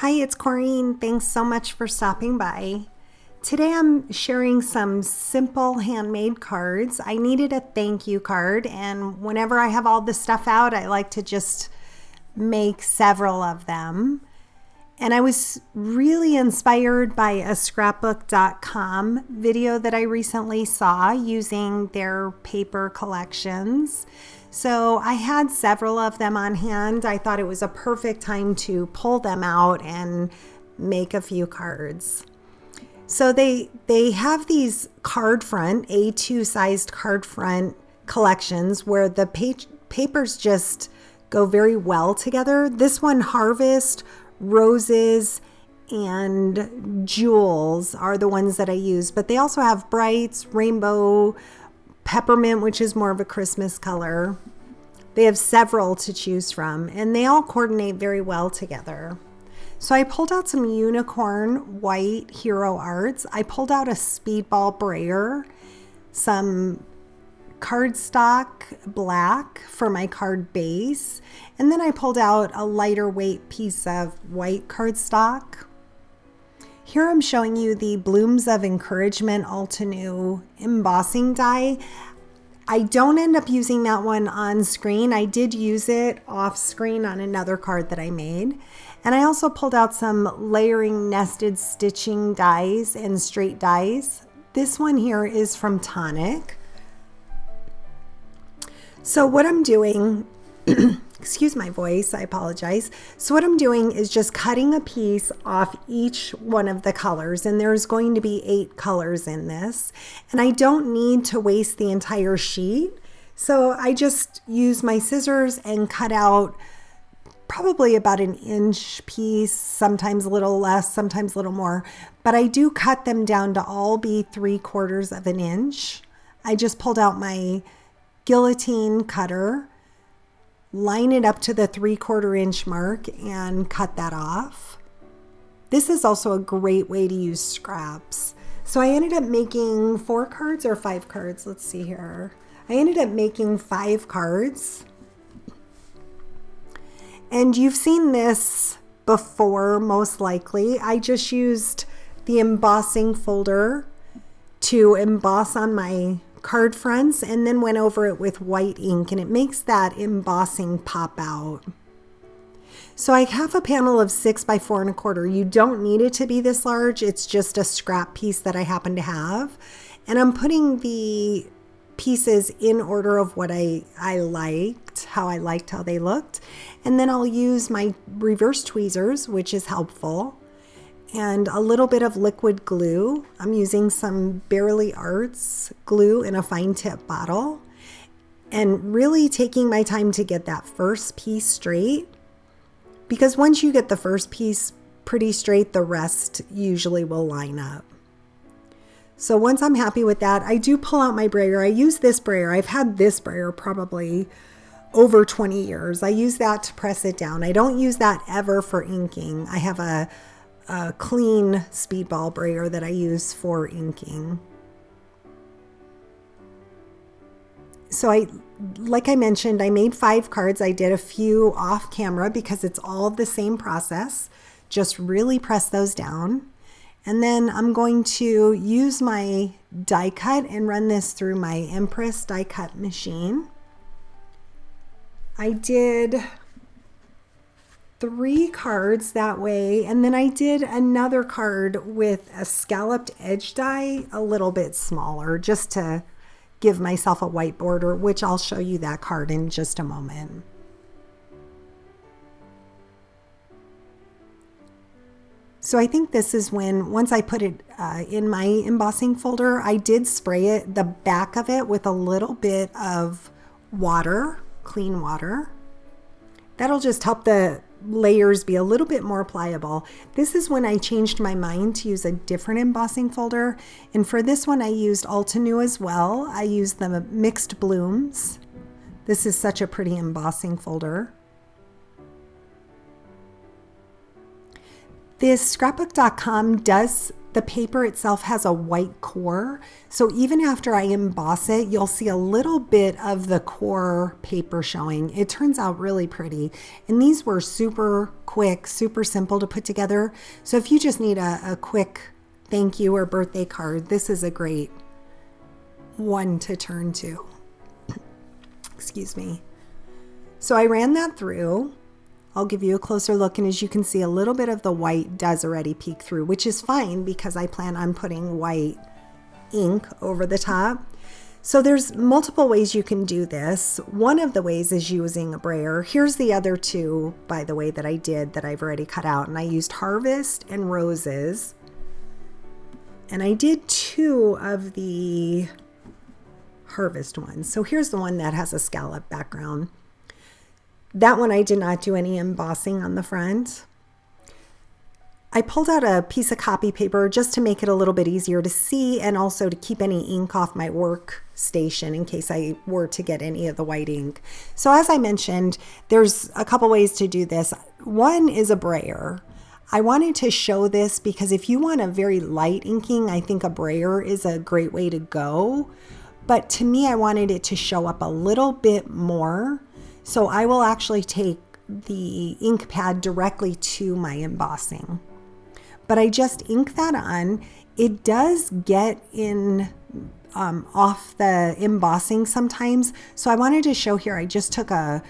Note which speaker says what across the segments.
Speaker 1: Hi, it's Corrine. Thanks so much for stopping by. Today I'm sharing some simple handmade cards. I needed a thank you card, and whenever I have all the stuff out, I like to just make several of them. And I was really inspired by a scrapbook.com video that I recently saw using their paper collections. So I had several of them on hand. I thought it was a perfect time to pull them out and make a few cards. So they have these card front, A2 sized card front collections where the papers just go very well together. This one, Harvest, Roses, and Jewels are the ones that I use, but they also have Brights, Rainbow, Peppermint, which is more of a Christmas color. They have several to choose from, and they all coordinate very well together. So I pulled out some unicorn white hero arts. I pulled out a speedball brayer, some cardstock black for my card base, and then I pulled out a lighter weight piece of white cardstock. Here I'm showing you the Blooms of Encouragement Altenew embossing die. I don't end up using that one on screen. I did use it off screen on another card that I made. And I also pulled out some layering nested stitching dies and straight dies. This one here is from Tonic. So what I'm doing, excuse my voice, I apologize. So what I'm doing is just cutting a piece off each one of the colors, and there's going to be 8 colors in this. And I don't need to waste the entire sheet. So I just use my scissors and cut out probably about an inch piece, sometimes a little less, sometimes a little more. But I do cut them down to all be 3/4 of an inch. I just pulled out my guillotine cutter, line it up to the 3/4 inch mark, and cut that off. This is also a great way to use scraps. So I ended up making 4 cards or 5 cards. Let's see here. I ended up making 5 cards. And you've seen this before, most likely. I just used the embossing folder to emboss on my card fronts and then went over it with white ink, and it makes that embossing pop out. So I have a panel of 6 by 4 1/4. You don't need it to be this large. It's just a scrap piece that I happen to have. And I'm putting the pieces in order of what I liked how they looked. And then I'll use my reverse tweezers, which is helpful, and a little bit of liquid glue. I'm using some Barely Arts glue in a fine tip bottle, and really taking my time to get that first piece straight, because once you get the first piece pretty straight, the rest usually will line up. So once I'm happy with that, I do pull out my brayer. I use this brayer. I've had this brayer probably over 20 years. I use that to press it down. I don't use that ever for inking. I have a clean speedball brayer that I use for inking. So like I mentioned, I made 5 cards. I did a few off camera because it's all the same process. Just really press those down. And then I'm going to use my die cut and run this through my Empress die cut machine. I did 3 cards that way, and then I did another card with a scalloped edge die, a little bit smaller, just to give myself a white border, which I'll show you that card in just a moment. So I think this is when, once I put it in my embossing folder, I did spray it, the back of it, with a little bit of water, clean water. That'll just help the layers be a little bit more pliable. This is when I changed my mind to use a different embossing folder. And for this one, I used Altenew as well. I used the Mixed Blooms. This is such a pretty embossing folder. This scrapbook.com does The paper itself has a white core, so even after I emboss it, you'll see a little bit of the core paper showing. It turns out really pretty. And these were super quick, super simple to put together. So if you just need a quick thank you or birthday card, this is a great one to turn to. Excuse me. So I ran that through. I'll give you a closer look, and as you can see, a little bit of the white does already peek through, which is fine because I plan on putting white ink over the top. So there's multiple ways you can do this. One of the ways is using a brayer. Here's the other two, by the way, that I did that I've already cut out, and I used Harvest and Roses. And I did two of the Harvest ones. So here's the one that has a scallop background. That one I did not do any embossing on the front. I pulled out a piece of copy paper just to make it a little bit easier to see and also to keep any ink off my workstation in case I were to get any of the white ink. So as I mentioned, there's a couple ways to do this. One is a brayer. I wanted to show this because if you want a very light inking, I think a brayer is a great way to go. But to me, I wanted it to show up a little bit more. So I will actually take the ink pad directly to my embossing. But I just ink that on. It does get in off the embossing sometimes. So I wanted to show here, I just took a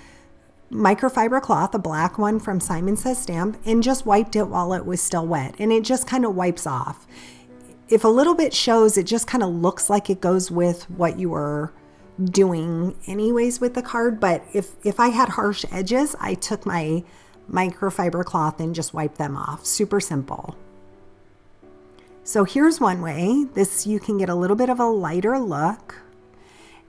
Speaker 1: microfiber cloth, a black one from Simon Says Stamp, and just wiped it while it was still wet. And it just kind of wipes off. If a little bit shows, it just kind of looks like it goes with what you were doing anyways with the card. But if I had harsh edges, I took my microfiber cloth and just wiped them off. Super simple. So here's one way. This, you can get a little bit of a lighter look.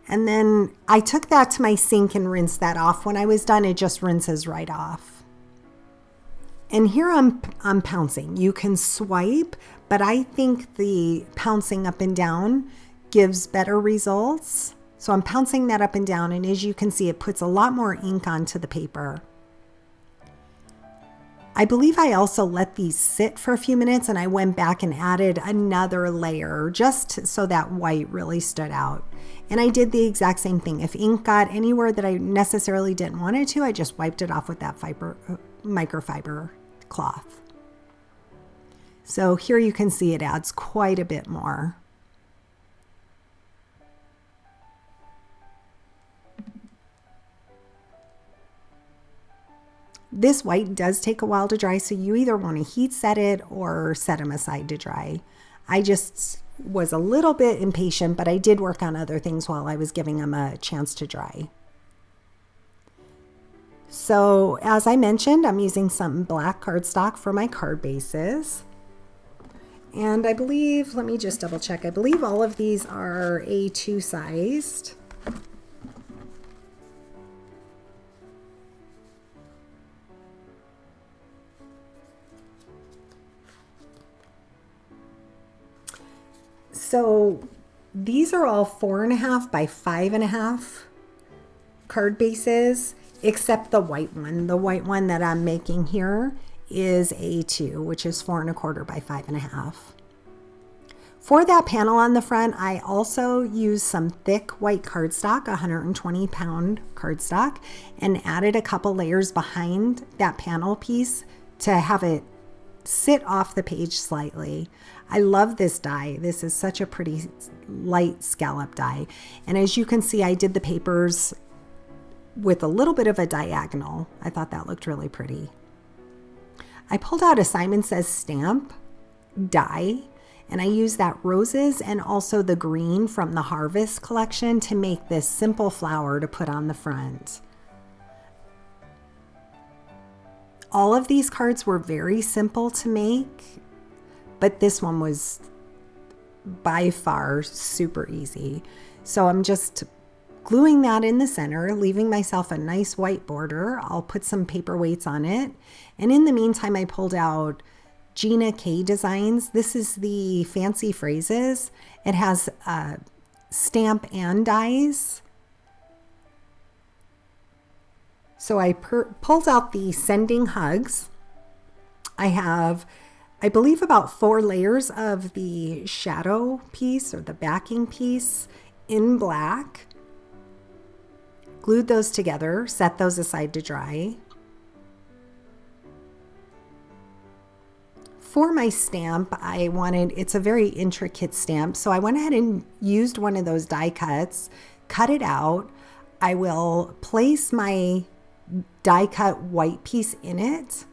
Speaker 1: And then I took that to my sink and rinsed that off. When I was done, it just rinses right off. And here I'm pouncing. You can swipe, but I think the pouncing up and down gives better results. So I'm pouncing that up and down, and as you can see, it puts a lot more ink onto the paper. I believe I also let these sit for a few minutes, and I went back and added another layer just so that white really stood out. And I did the exact same thing. If ink got anywhere that I necessarily didn't want it to, I just wiped it off with that microfiber cloth. So here you can see it adds quite a bit more. This white does take a while to dry, so you either want to heat set it or set them aside to dry. I just was a little bit impatient, but I did work on other things while I was giving them a chance to dry. So as I mentioned, I'm using some black cardstock for my card bases. And I believe, let me just double check, I believe all of these are A2 sized. So these are all 4.5 by 5.5 card bases, except the white one. The white one that I'm making here is A2, which is 4.25 by 5.5. For that panel on the front, I also used some thick white cardstock, 120-pound cardstock, and added a couple layers behind that panel piece to have it sit off the page slightly. I love this die. This is such a pretty light scallop die. And as you can see, I did the papers with a little bit of a diagonal. I thought that looked really pretty. I pulled out a Simon Says Stamp die, and I used that roses and also the green from the Harvest collection to make this simple flower to put on the front. All of these cards were very simple to make, but this one was by far super easy. So I'm just gluing that in the center, leaving myself a nice white border. I'll put some paperweights on it. And in the meantime, I pulled out Gina K Designs. This is the Fancy Phrases. It has stamp and dies. So I pulled out the Sending Hugs. I have I believe about 4 layers of the shadow piece or the backing piece in black. Glued those together, set those aside to dry. For my stamp, it's a very intricate stamp, so I went ahead and used one of those die cuts, cut it out. I will place my die cut white piece in it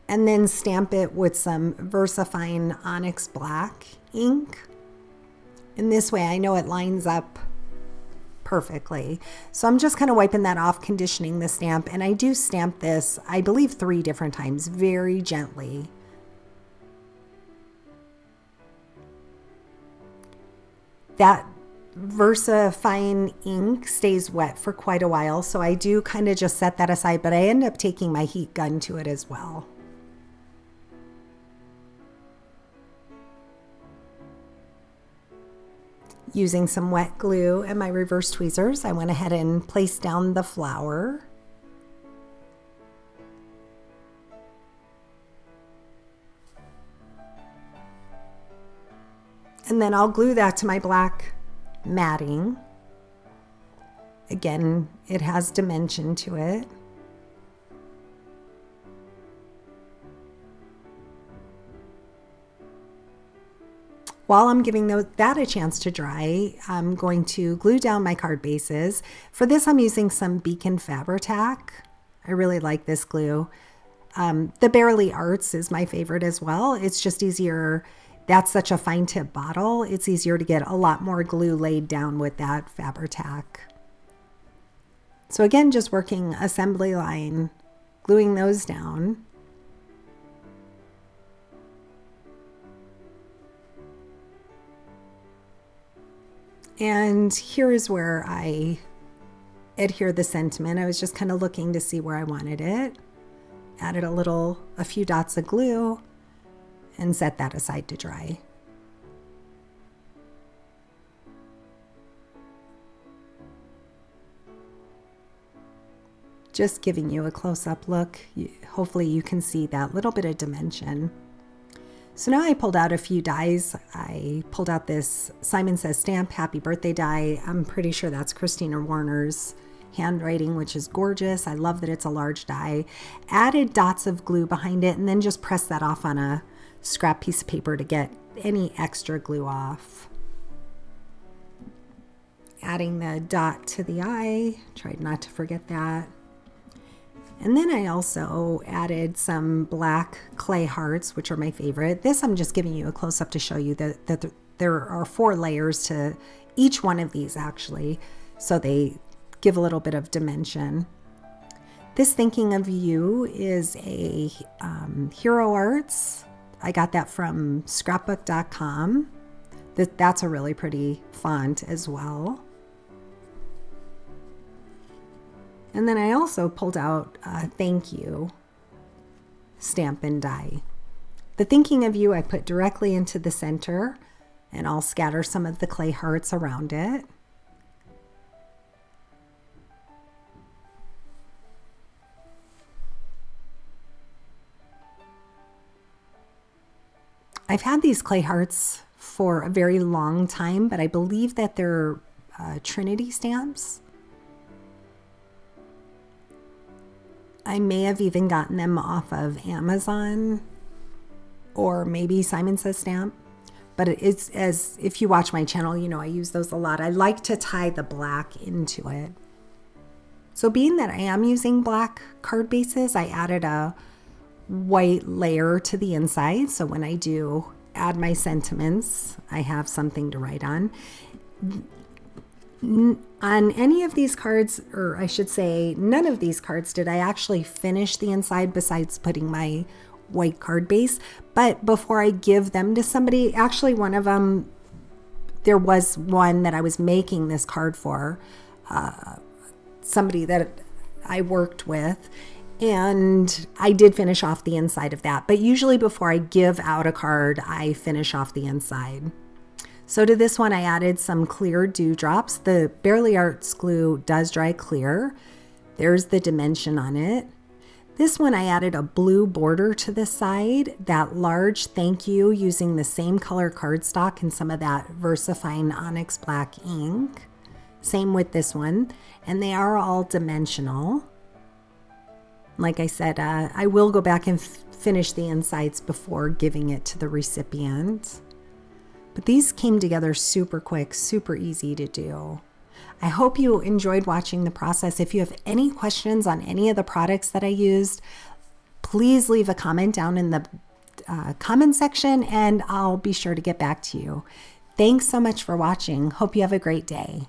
Speaker 1: and then stamp it with some VersaFine Onyx Black ink. And this way I know it lines up perfectly. So I'm just kind of wiping that off, conditioning the stamp, and I do stamp this, I believe 3 different times, very gently. That VersaFine ink stays wet for quite a while, so I do kind of just set that aside, but I end up taking my heat gun to it as well. Using some wet glue and my reverse tweezers, I went ahead and placed down the flower. And then I'll glue that to my black matting. Again, it has dimension to it. While I'm giving that a chance to dry, I'm going to glue down my card bases. For this, I'm using some Beacon Fabri-Tac. I really like this glue. The Barely Arts is my favorite as well. It's just easier. That's such a fine tip bottle. It's easier to get a lot more glue laid down with that Fabri-Tac. So again, just working assembly line, gluing those down. And here is where I adhere the sentiment. I was just kind of looking to see where I wanted it. Added a few dots of glue and set that aside to dry. Just giving you a close-up look. Hopefully you can see that little bit of dimension. So now I pulled out a few dies. I pulled out this Simon Says Stamp Happy Birthday die. I'm pretty sure that's Christina Warner's handwriting, which is gorgeous. I love that it's a large die. Added dots of glue behind it and then just pressed that off on a scrap piece of paper to get any extra glue off. Adding the dot to the eye. Tried not to forget that. And then I also added some black clay hearts, which are my favorite. This I'm just giving you a close-up to show you that there are 4 layers to each one of these actually, so they give a little bit of dimension. This Thinking of You is a Hero Arts. I got that from scrapbook.com. That's a really pretty font as well. And then I also pulled out a Thank You stamp and die. The Thinking of You I put directly into the center, and I'll scatter some of the clay hearts around it. I've had these clay hearts for a very long time, but I believe that they're Trinity stamps. I may have even gotten them off of Amazon or maybe Simon Says Stamp, but it's, as if you watch my channel, you know I use those a lot. I like to tie the black into it. So being that I am using black card bases, I added a white layer to the inside. So when I do add my sentiments, I have something to write on. On any of these cards, or I should say none of these cards, did I actually finish the inside besides putting my white card base. But before I give them to somebody, actually one of them, there was one that I was making this card for, somebody that I worked with, and I did finish off the inside of that. But usually before I give out a card, I finish off the inside. So to this one, I added some clear dewdrops. The Barely Arts glue does dry clear. There's the dimension on it. This one I added a blue border to the side, that large thank you using the same color cardstock and some of that VersaFine Onyx Black ink. Same with this one, and they are all dimensional. Like I said, I will go back and finish the insides before giving it to the recipient. But these came together super quick, super easy to do. I hope you enjoyed watching the process. If you have any questions on any of the products that I used, please leave a comment down in the comment section and I'll be sure to get back to you. Thanks so much for watching. Hope you have a great day.